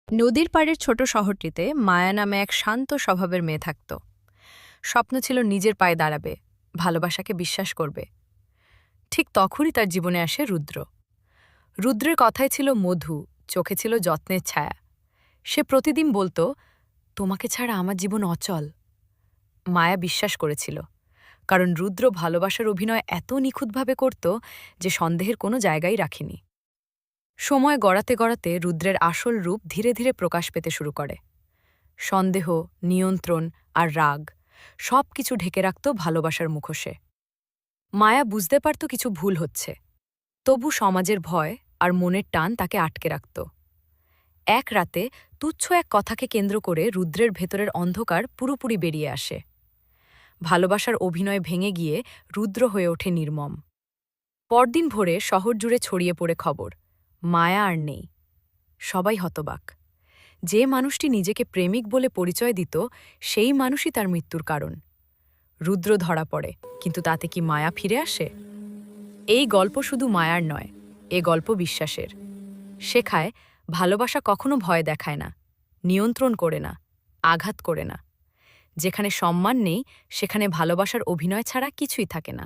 নদীর পাড়ের ছোট শহরটিতে মায়া নামে এক শান্ত স্বভাবের মেয়ে থাকত। স্বপ্ন ছিল নিজের পায়ে দাঁড়াবে, ভালোবাসাকে বিশ্বাস করবে। ঠিক তখনই তার জীবনে আসে রুদ্র। রুদ্রের কথায় ছিল মধু, চোখে ছিল যত্নের ছায়া। সে প্রতিদিন বলতো, তোমাকে ছাড়া আমার জীবন অচল। মায়া বিশ্বাস করেছিল, কারণ রুদ্র ভালোবাসার অভিনয় এত নিখুঁতভাবে করত যে সন্দেহের কোনো জায়গাই রাখেনি। সময় গড়াতে গড়াতে রুদ্রের আসল রূপ ধীরে ধীরে প্রকাশ পেতে শুরু করে। সন্দেহ, নিয়ন্ত্রণ আর রাগ সব কিছু ঢেকে রাখত ভালোবাসার মুখোশে। মায়া বুঝতে পারত কিছু ভুল হচ্ছে, তবু সমাজের ভয় আর মনের টান তাকে আটকে রাখত। এক রাতে তুচ্ছ এক কথাকে কেন্দ্র করে রুদ্রের ভেতরের অন্ধকার পুরোপুরি বেরিয়ে আসে। ভালোবাসার অভিনয় ভেঙে গিয়ে রুদ্র হয়ে ওঠে নির্মম। পরদিন ভোরে শহর জুড়ে ছড়িয়ে পড়ে খবর, মায়া আর নেই। সবাই হতবাক। যে মানুষটি নিজেকে প্রেমিক বলে পরিচয় দিত, সেই মানুষই তার মৃত্যুর কারণ। রুদ্র ধরা পড়ে, কিন্তু তাতে কি মায়া ফিরে আসে? এই গল্প শুধু মায়ার নয়, এ গল্প বিশ্বাসের। শেখায়, ভালোবাসা কখনো ভয় দেখায় না, নিয়ন্ত্রণ করে না, আঘাত করে না। যেখানে সম্মান নেই, সেখানে ভালোবাসার অভিনয় ছাড়া কিছুই থাকে না।